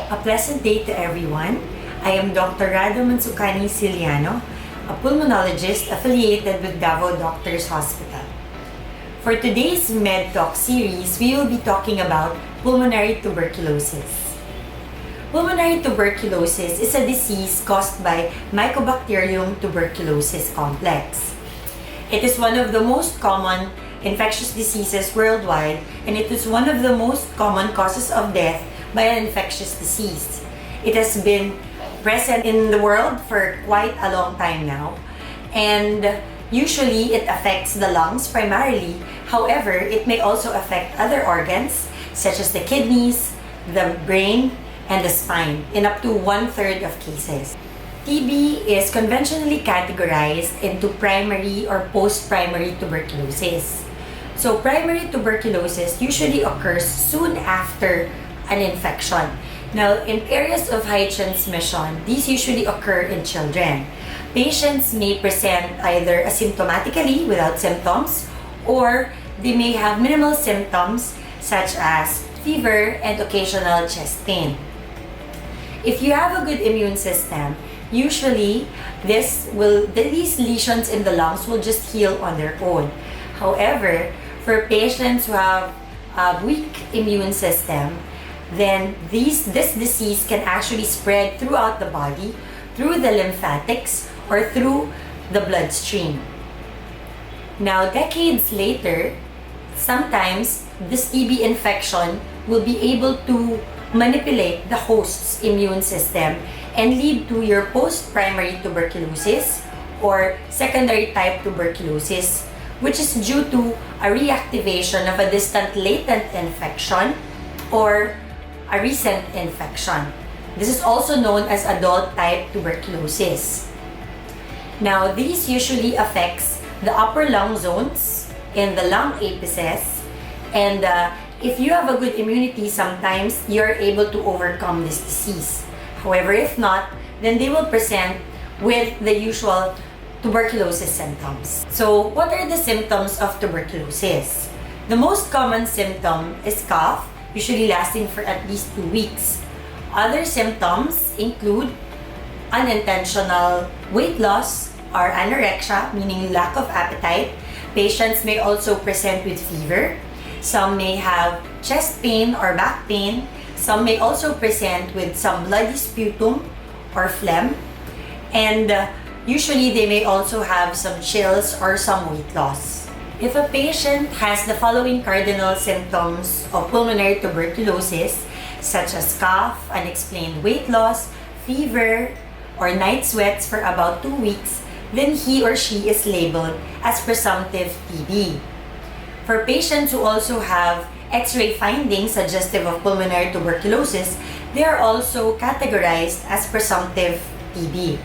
A pleasant day to everyone. I am Dr. Radha Mansukani-Sillano, a pulmonologist affiliated with Davao Doctors Hospital. For today's Med Talk series, we will be talking about pulmonary tuberculosis. Pulmonary tuberculosis is a disease caused by Mycobacterium tuberculosis complex. It is one of the most common infectious diseases worldwide, and it is one of the most common causes of death by an infectious disease. It has been present in the world for quite a long time now, and usually it affects the lungs primarily. However, it may also affect other organs such as the kidneys, the brain, and the spine in up to 1/3 of cases. TB is conventionally categorized into primary or post-primary tuberculosis. So primary tuberculosis usually occurs soon after an infection. Now, in areas of high transmission, these usually occur in children. Patients may present either asymptomatically without symptoms, or they may have minimal symptoms such as fever and occasional chest pain. If you have a good immune system, usually these lesions in the lungs will just heal on their own. However, for patients who have a weak immune system, then this disease can actually spread throughout the body, through the lymphatics, or through the bloodstream. Now, decades later, sometimes this TB infection will be able to manipulate the host's immune system and lead to your post-primary tuberculosis or secondary type tuberculosis, which is due to a reactivation of a distant latent infection or a recent infection. This is also known as adult type tuberculosis. Now, these usually affects the upper lung zones in the lung apices, and if you have a good immunity, sometimes you're able to overcome this disease. However, if not, then they will present with the usual tuberculosis symptoms. So, what are the symptoms of tuberculosis? The most common symptom is cough, usually lasting for at least 2 weeks. Other symptoms include unintentional weight loss or anorexia, meaning lack of appetite. Patients may also present with fever. Some may have chest pain or back pain. Some may also present with some bloody sputum or phlegm. And usually they may also have some chills or some weight loss. If a patient has the following cardinal symptoms of pulmonary tuberculosis, such as cough, unexplained weight loss, fever, or night sweats for about 2 weeks, then he or she is labeled as presumptive TB. For patients who also have X-ray findings suggestive of pulmonary tuberculosis, they are also categorized as presumptive TB.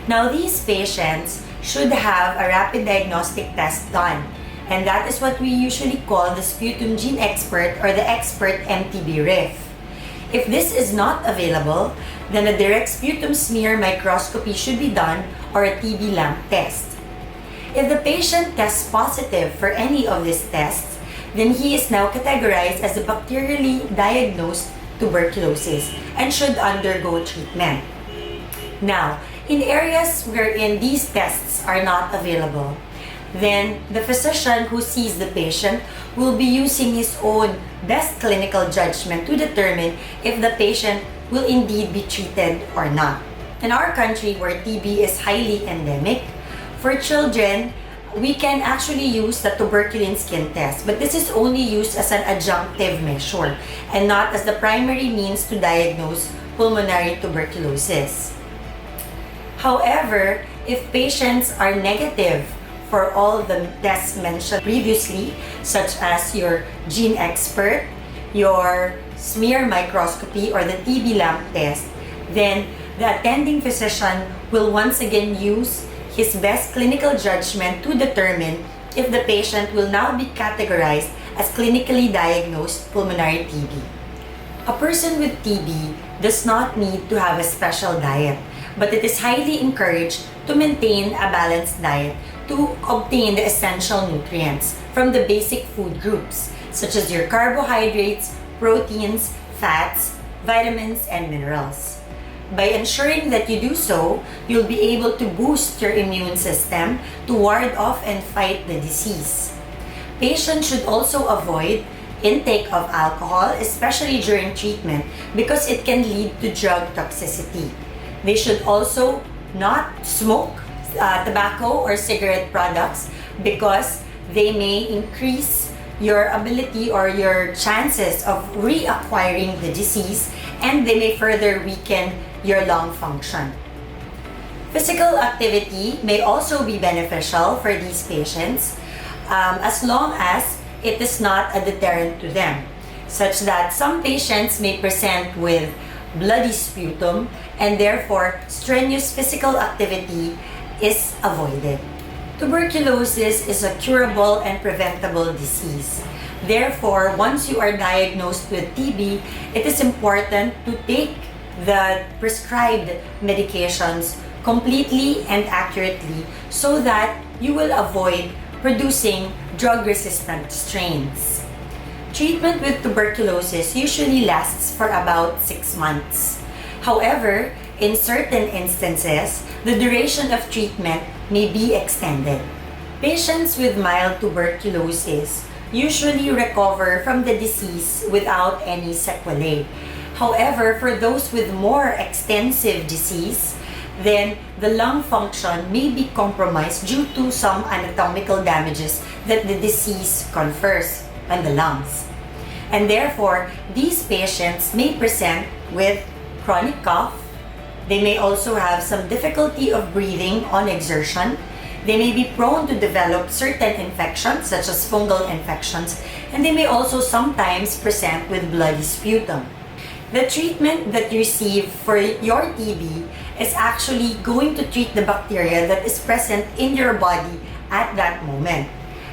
Now, these patients should have a rapid diagnostic test done, and that is what we usually call the sputum gene expert or the expert MTB-RIF. If this is not available, then a direct sputum smear microscopy should be done or a TB lamp test. If the patient tests positive for any of these tests, then he is now categorized as a bacterially diagnosed tuberculosis and should undergo treatment. Now, in areas wherein these tests are not available, then the physician who sees the patient will be using his own best clinical judgment to determine if the patient will indeed be treated or not. In our country, where TB is highly endemic, for children, we can actually use the tuberculin skin test, but this is only used as an adjunctive measure and not as the primary means to diagnose pulmonary tuberculosis. However, if patients are negative for all the tests mentioned previously, such as your gene expert, your smear microscopy, or the TB lamp test, then the attending physician will once again use his best clinical judgment to determine if the patient will now be categorized as clinically diagnosed pulmonary TB. A person with TB does not need to have a special diet, but it is highly encouraged to maintain a balanced diet to obtain the essential nutrients from the basic food groups, such as your carbohydrates, proteins, fats, vitamins, and minerals. By ensuring that you do so, you'll be able to boost your immune system to ward off and fight the disease. Patients should also avoid intake of alcohol, especially during treatment, because it can lead to drug toxicity. They should also not smoke tobacco or cigarette products because they may increase your ability or your chances of reacquiring the disease, and they may further weaken your lung function. Physical activity may also be beneficial for these patients as long as it is not a deterrent to them, such that some patients may present with bloody sputum and therefore strenuous physical activity is avoided. Tuberculosis is a curable and preventable disease. Therefore, once you are diagnosed with TB, it is important to take the prescribed medications completely and accurately so that you will avoid producing drug-resistant strains. Treatment with tuberculosis usually lasts for about 6 months. However, in certain instances, the duration of treatment may be extended. Patients with mild tuberculosis usually recover from the disease without any sequelae. However, for those with more extensive disease, then the lung function may be compromised due to some anatomical damages that the disease confers on the lungs. And therefore, these patients may present with chronic cough. They may also have some difficulty of breathing on exertion. They may be prone to develop certain infections such as fungal infections, and they may also sometimes present with bloody sputum. The treatment that you receive for your TB is actually going to treat the bacteria that is present in your body at that moment.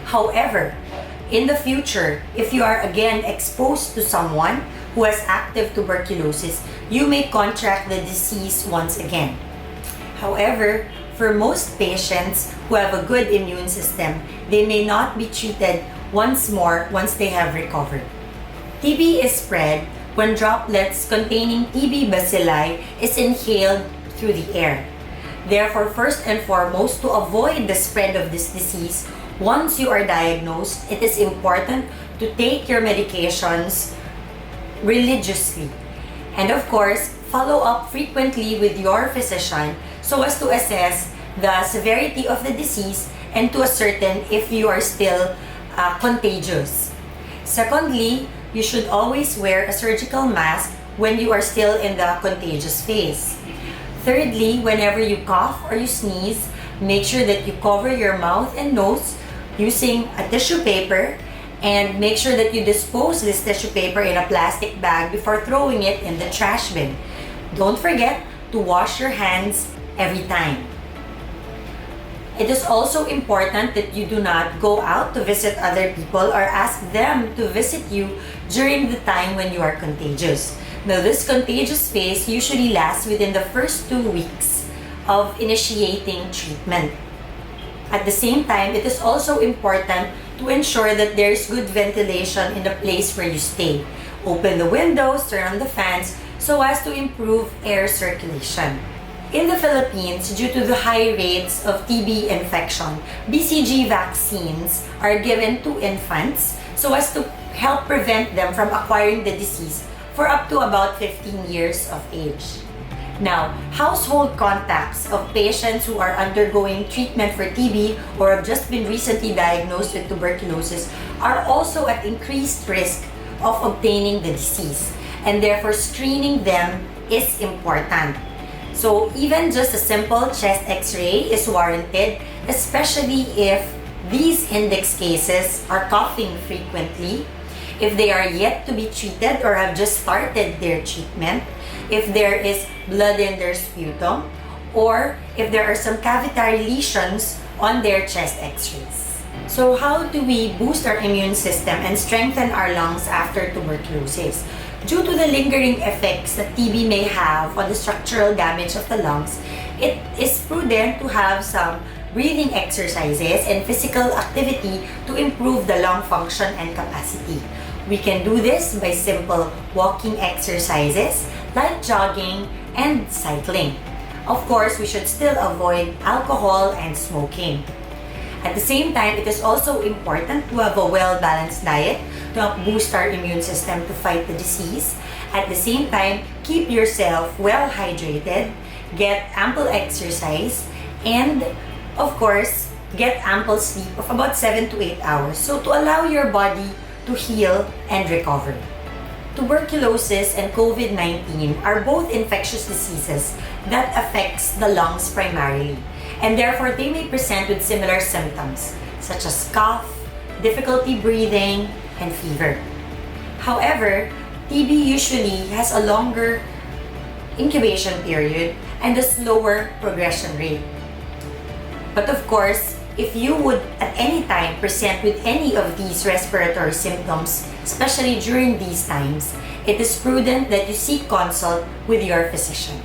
However, in the future, if you are again exposed to someone who has active tuberculosis, you may contract the disease once again. However, for most patients who have a good immune system, they may not be treated once more once they have recovered. TB is spread when droplets containing TB bacilli is inhaled through the air. Therefore, first and foremost, to avoid the spread of this disease, once you are diagnosed, it is important to take your medications religiously. And of course, follow up frequently with your physician so as to assess the severity of the disease and to ascertain if you are still contagious. Secondly, you should always wear a surgical mask when you are still in the contagious phase. Thirdly, whenever you cough or you sneeze, make sure that you cover your mouth and nose using a tissue paper, and make sure that you dispose this tissue paper in a plastic bag before throwing it in the trash bin. Don't forget to wash your hands every time. It is also important that you do not go out to visit other people or ask them to visit you during the time when you are contagious. Now, this contagious phase usually lasts within the first 2 weeks of initiating treatment. At the same time, it is also important to ensure that there is good ventilation in the place where you stay. Open the windows, turn on the fans so as to improve air circulation. In the Philippines, due to the high rates of TB infection, BCG vaccines are given to infants so as to help prevent them from acquiring the disease for up to about 15 years of age. Now, household contacts of patients who are undergoing treatment for TB or have just been recently diagnosed with tuberculosis are also at increased risk of obtaining the disease, and therefore screening them is important. So even just a simple chest x-ray is warranted, especially if these index cases are coughing frequently, if they are yet to be treated or have just started their treatment, if there is blood in their sputum, or if there are some cavitary lesions on their chest x-rays. So how do we boost our immune system and strengthen our lungs after tuberculosis? Due to the lingering effects that TB may have on the structural damage of the lungs, it is prudent to have some breathing exercises and physical activity to improve the lung function and capacity. We can do this by simple walking exercises like jogging and cycling. Of course, we should still avoid alcohol and smoking. At the same time, it is also important to have a well-balanced diet to help boost our immune system to fight the disease. At the same time, keep yourself well hydrated, get ample exercise, and of course, get ample sleep of about 7 to 8 hours so to allow your body to heal and recover. Tuberculosis and COVID-19 are both infectious diseases that affects the lungs primarily, and therefore they may present with similar symptoms such as cough, difficulty breathing, and fever. However, TB usually has a longer incubation period and a slower progression rate. But of course, if you would at any time present with any of these respiratory symptoms, especially during these times, it is prudent that you seek consult with your physician.